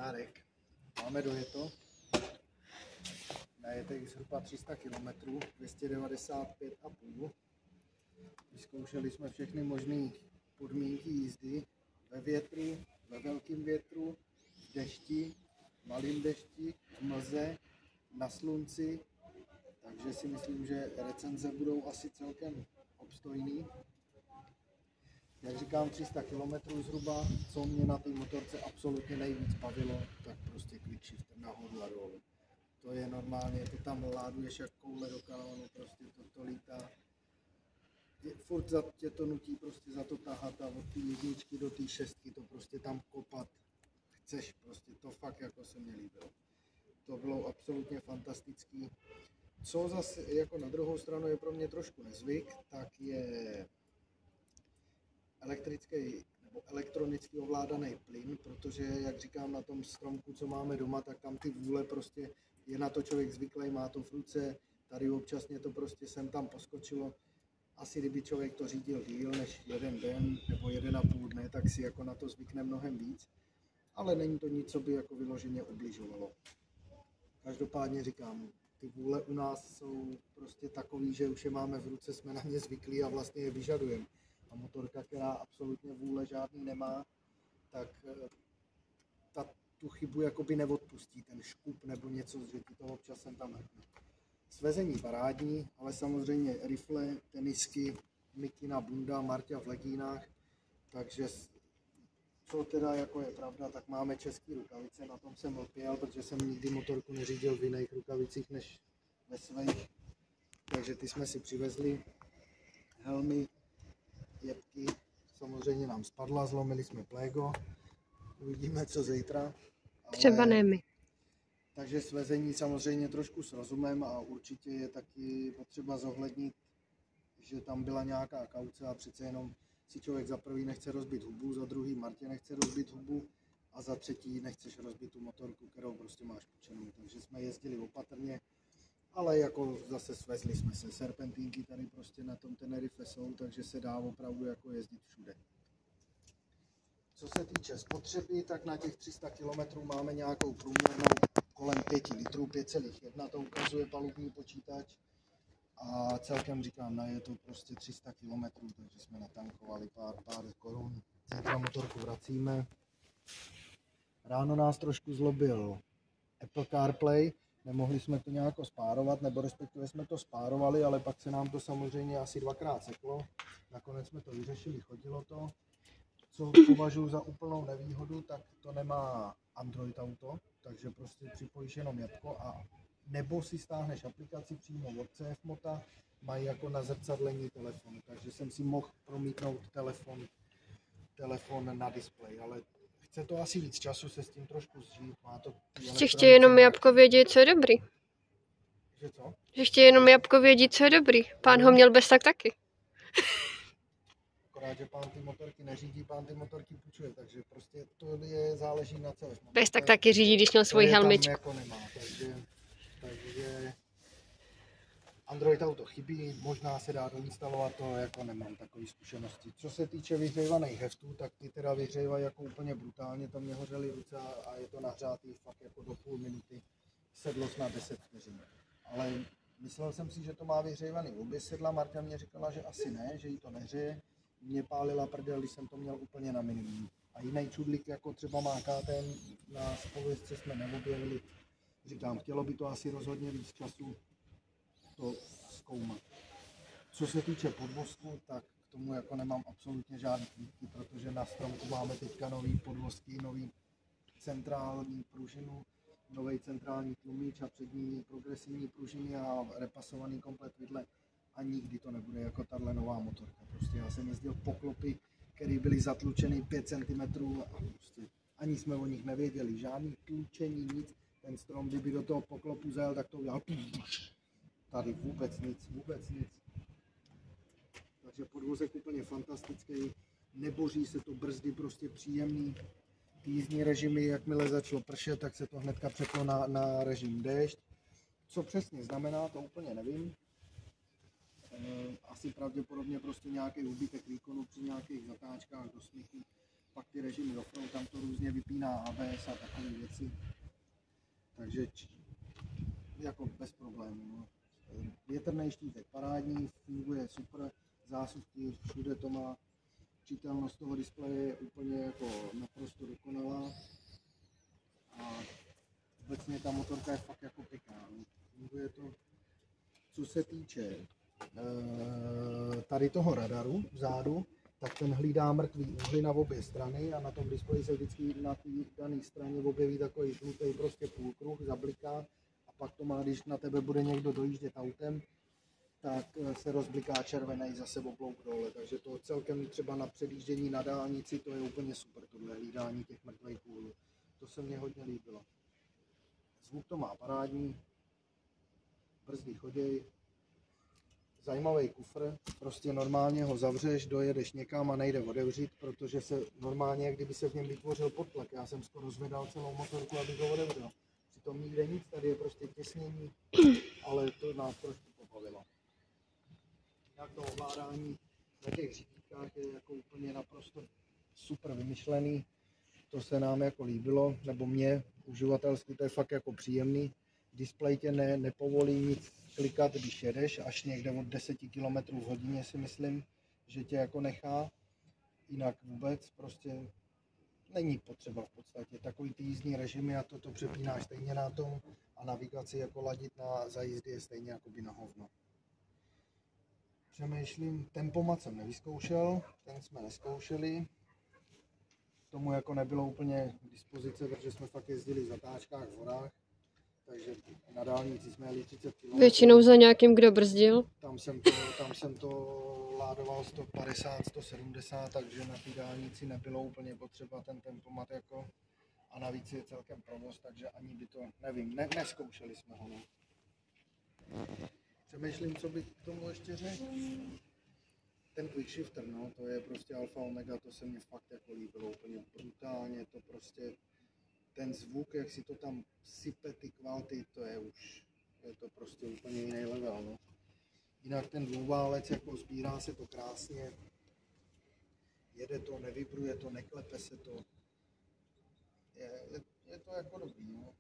Dárek. Máme dojeto. Najetech zhruba 300 km, 295,5. Vyzkoušeli jsme všechny možné podmínky jízdy. Ve větru, ve velkém větru, v dešti, malým dešti, v mlze, na slunci. Takže si myslím, že recenze budou asi celkem obstojný. Jak říkám, 300 km zhruba, co mě na té motorce absolutně nejvíc bavilo, tak prostě quick shifter nahoru a dolů. To je normálně, ty tam láduješ jak koule do kanónu, prostě to lítá. Furt tě to nutí prostě za to tahat a od té jedničky do té šestky to prostě tam kopat chceš, prostě to fakt jako se mi líbilo. To bylo absolutně fantastický. Co zase jako na druhou stranu je pro mě trošku nezvyk, tak je elektrický nebo elektronicky ovládaný plyn, protože jak říkám na tom stromku, co máme doma, tak tam ty vůle prostě je na to člověk zvyklý, má to v ruce, tady občas mě to prostě sem tam poskočilo. Asi kdyby člověk to řídil díl než jeden den nebo 1,5 dne, tak si jako na to zvykne mnohem víc, ale není to nic, co by jako vyloženě ubližovalo. Každopádně říkám, ty vůle u nás jsou prostě takový, že už je máme v ruce, jsme na ně zvyklí a vlastně je vyžadujeme. A motorka, která absolutně vůle žádný nemá, tak tu chybu jakoby neodpustí, ten škup nebo něco, že ti to občas sem tam hrkne. Svezení parádní, ale samozřejmě rifle, tenisky, mikina, bunda, Marťa v legínách, takže co teda jako je pravda, tak máme české rukavice, na tom jsem lpěl, protože jsem nikdy motorku neřídil v jiných rukavicích než ve svých, takže ty jsme si přivezli, helmy, jepky, samozřejmě nám spadla, zlomili jsme plégo, uvidíme co zítra. Třeba ne my. Takže svezení samozřejmě trošku s rozumem a určitě je taky potřeba zohlednit, že tam byla nějaká kauce a přece jenom si člověk za prvý nechce rozbít hubu, za druhý Martě nechce rozbít hubu a za třetí nechceš rozbít tu motorku, kterou prostě máš půjčenou. Takže jsme jezdili opatrně, ale jako zase svezli jsme se. Serpentínky tady prostě na tom Tenerife jsou, takže se dá opravdu jako jezdit všude. Co se týče spotřeby, tak na těch 300 km máme nějakou průměrnou kolem 5 litrů, 5,1, to ukazuje palubní počítač. A celkem říkám, je to prostě 300 km, takže jsme natankovali pár korun. Zítra motorku vracíme. Ráno nás trošku zlobil Apple CarPlay, nemohli jsme to nějak spárovat, nebo respektive jsme to spárovali, ale pak se nám to samozřejmě asi 2krát seklo. Nakonec jsme to vyřešili, chodilo to. Co považuji za úplnou nevýhodu, tak to nemá Android Auto, takže prostě připojíš jenom jabko a nebo si stáhneš aplikaci přímo od CF Mota, mají jako na zrcadlení telefonu, takže jsem si mohl promítnout telefon na displej, ale chce to asi víc času se s tím trošku zžít. Má to Že chtějí jenom jabko vědět, co je dobrý. Že co? Že chtějí jenom jabko vědět, co je dobrý. Pán ho měl bez tak taky. Akorát, že pán ty motorky neřídí, pán ty motorky půjčuje, takže prostě to záleží na celé. Bez tak taky řídí, když měl svoji helmičku. Jako nemá, takže Android Auto chybí, možná se dá doinstalovat, to jako nemám takové zkušenosti. Co se týče vyhřívaných heftů, tak ty teda vyhřívají jako úplně brutálně, to mě hořely ruce a je to nahřátý fakt jako do půl minuty, sedlo na 10 vteřin. Ale myslel jsem si, že to má vyhřívaný obě sedla, Marta mě říkala, že asi ne, že jí to nehřeje. Mě pálila prdel, když jsem to měl úplně na minimum. A jiný čudlík, jako třeba má KTM, na spolujezdce jsme neobjevili. Říkám, chtělo by to asi rozhodně víc času to zkoumat. Co se týče podvozku, tak k tomu jako nemám absolutně žádný výtky, protože na stromku máme teďka nový podvozky, nový centrální pružinu, nový centrální tlumič a přední progresivní pružiny a repasovaný komplet vidle. A nikdy to nebude jako tahle nová motorka. Prostě já jsem jezdil poklopy, které byly zatlučeny 5 cm a prostě ani jsme o nich nevěděli. Žádný tlučení, nic. Ten strom, kdyby do toho poklopu zajel, tak to udělal. Tady vůbec nic. Takže podvozek úplně fantastický. Neboří se to, brzdy prostě příjemný. Jízdní režimy, jakmile začalo pršet, tak se to hnedka přeplo na režim déšť. Co přesně znamená, to úplně nevím. Asi pravděpodobně prostě nějaký úbytek výkonu při nějakých zatáčkách do smyku. pak ty režimy offroad, tam to různě vypíná ABS a takové věci. Takže jako bez problémů. No. Větrný štítek parádní, funguje super, zásuvky, všude to má, čitelnost toho displeje je úplně jako naprosto dokonalá a obecně ta motorka je fakt jako pěkná. No. Funguje to, co se týče tady toho radaru vzadu, tak ten hlídá mrtvý úhly na obě strany a na tom displeji se vždycky na té dané straně objeví takový žlutý prostě půlkruh, zabliká a pak to má, když na tebe bude někdo dojíždět autem, tak se rozbliká červený zase oblouk dole, takže to celkem třeba na předjíždění na dálnici to je úplně super, tohle hlídání těch mrtvých úhlů. To se mně hodně líbilo. Zvuk to má parádní, brzdy choděj. Zajímavý kufr, prostě normálně ho zavřeš, dojedeš někam a nejde otevřít, protože se normálně, kdyby se v něm vytvořil podtlak. Já jsem skoro zvedal celou motorku, abych ho otevřel. Přitom nikde nic, tady je prostě těsnění, ale to nás trošku pobavilo. Jak to ovládání na těch řídítkách je jako úplně naprosto super vymyšlený. To se nám jako líbilo, nebo mě uživatelsky to je fakt jako příjemný. Displej tě nepovolí nic klikat, když jedeš, až někde od 10 km v hodině si myslím, že tě jako nechá. Jinak vůbec prostě není potřeba v podstatě. Takový ty jízdní režimy a to přepínáš stejně na tom a navigaci jako ladit na zajízdy je stejně jako by na hovno. Přemýšlím, tempomat jsem nevyzkoušel, ten jsme nezkoušeli. Tomu jako nebylo úplně k dispozici, protože jsme fakt jezdili v zatáčkách v horách. Takže na dálnici jsme jeli 30 km. Většinou za nějakým, kdo brzdil? Tam jsem to ládoval 150, 170, takže na té dálnici nebylo úplně potřeba ten tempomat jako. A navíc je celkem provoz, takže ani by to, nevím, neskoušeli jsme ho. No. Přemýšlím, co bych k tomu ještě řekl. Ten quick shifter, no, to je prostě alfa omega, to se mně fakt jako líbilo úplně brutálně, to prostě ten zvuk, jak si to tam sype, ty kvality, to je to prostě úplně jiný level, no. Jinak ten dvouválec, jako sbírá se to krásně, jede to, nevibruje to, neklepe se to, je to jako dobrý, no.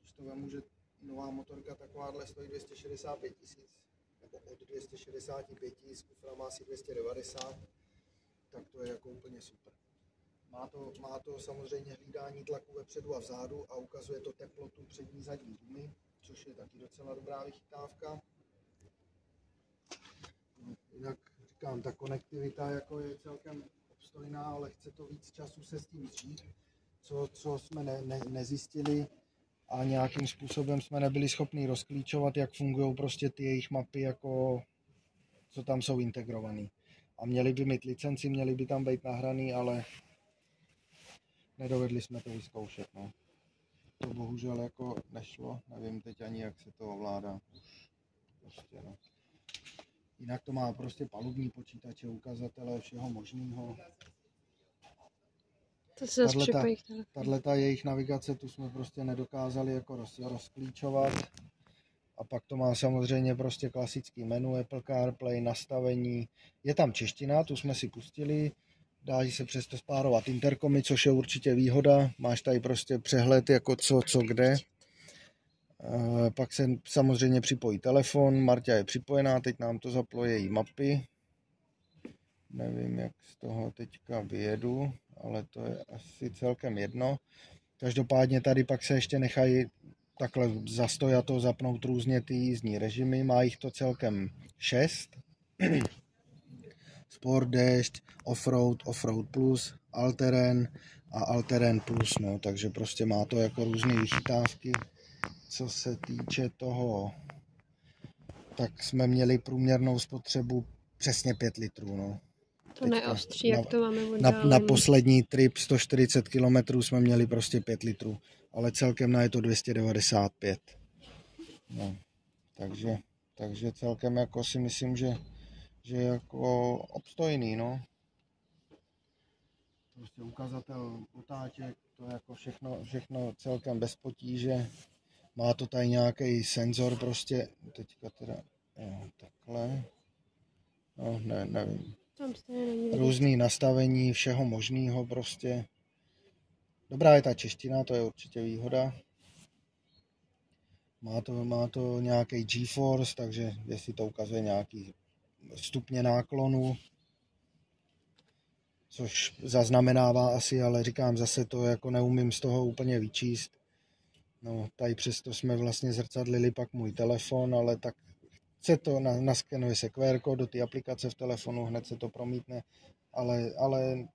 Když to vemu, že nová motorka takováhle stojí 265 000, nebo od 265 s kuframa asi 290, tak to je jako úplně super. Má to samozřejmě hlídání tlaku vepředu a vzadu a ukazuje to teplotu přední zadní gumy, což je taky docela dobrá vychytávka. No, jinak říkám, ta konektivita jako je celkem obstojná, ale chce to víc času se s tím zžít, co jsme nezjistili a nějakým způsobem jsme nebyli schopni rozklíčovat, jak fungují prostě ty jejich mapy, jako co tam jsou integrovaný. A měli by mít licenci, měli by tam být nahraný, ale nedovedli jsme to vyzkoušet, no. To bohužel jako nešlo, nevím teď ani, jak se to ovládá. Prostě, no. Jinak to má prostě palubní počítače, ukazatele, všeho možného. To se zase připojí k telefonu. Tato jejich navigace, tu jsme prostě nedokázali jako rozklíčovat. A pak to má samozřejmě prostě klasický menu, Apple CarPlay, nastavení. Je tam čeština, tu jsme si pustili. Dá se přesto spárovat interkomy, což je určitě výhoda. Máš tady prostě přehled, jako co kde. Pak se samozřejmě připojí telefon. Marta je připojená, teď nám to zaplo její mapy. Nevím, jak z toho teďka vyjedu, ale to je asi celkem jedno. Každopádně tady pak se ještě nechají takhle zastojato zapnout různě ty jízdní režimy. Má jich to celkem 6. Sport, déšť, offroad, offroad plus, all-terrain a all-terrain plus, no, takže prostě má to jako různé vychytávky. Co se týče toho, tak jsme měli průměrnou spotřebu přesně 5 litrů, no. To neostří, jak to máme na poslední trip 140 km jsme měli prostě 5 litrů, ale celkem je to 295. No, takže celkem jako si myslím, že jako obstojný, no. Prostě ukazatel otáček, to je jako všechno celkem bez potíže. Má to tady nějaký senzor prostě, teďka teda, jo, takhle. No, nevím. Tam stejně není vidět. Různý nastavení všeho možného prostě. Dobrá je ta čeština, to je určitě výhoda. Má to nějaký GeForce, takže jestli to ukazuje nějaký stupně náklonu, což zaznamenává asi, ale říkám zase to jako neumím z toho úplně vyčíst. No, tady přesto jsme vlastně zrcadlili pak můj telefon, ale tak se to naskenuje se QR kód do té aplikace v telefonu, hned se to promítne, ale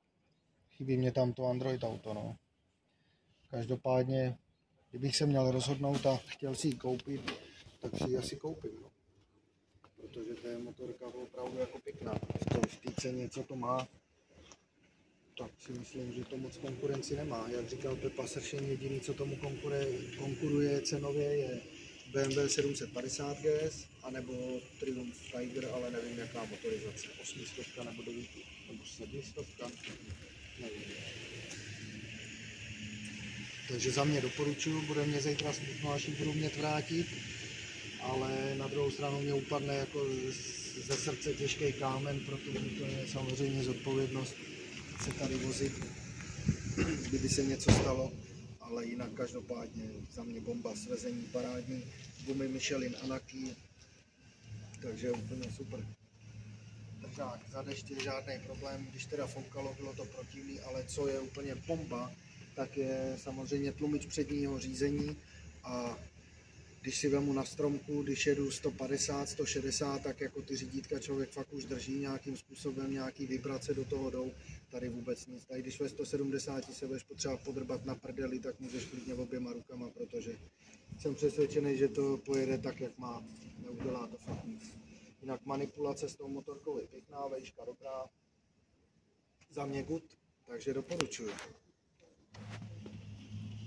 chybí mě tam to Android Auto, no. Každopádně, kdybych se měl rozhodnout a chtěl si ji koupit, tak si ji asi koupím, no. Protože to je motorka opravdu jako pěkná. V té ceně, co to má, tak si myslím, že to moc konkurenci nemá. Jak říkal Pepa Sršen, jediný, co tomu konkuruje cenově, je BMW 750 GS, anebo Triumph Tiger, ale nevím, jaká motorizace. 800 nebo 9, nebo 700, nevím. Takže za mě doporučuji, bude mě zítra smutno, až ji budu mět vrátit, ale na druhou stranu mě upadne jako ze srdce těžký kámen, protože to je samozřejmě zodpovědnost se tady vozit, kdyby se něco stalo, ale jinak každopádně za mě bomba, svezení parádní, gumy Michelin Anaki, takže úplně super. Držák za deště, žádný problém, když teda foukalo, bylo to protivný, ale co je úplně bomba, tak je samozřejmě tlumič předního řízení a když si vemu na stromku, když jedu 150, 160, tak jako ty řídítka člověk fakt už drží nějakým způsobem, nějaký vibrace do toho jdou, tady vůbec nic. Tady když ve 170 se budeš potřeba podrbat na prdeli, tak můžeš klidně oběma rukama, protože jsem přesvědčený, že to pojede tak, jak má, neudělá to fakt nic. Jinak manipulace s tou motorkou je pěkná, vejška dobrá, za mě good, takže doporučuji.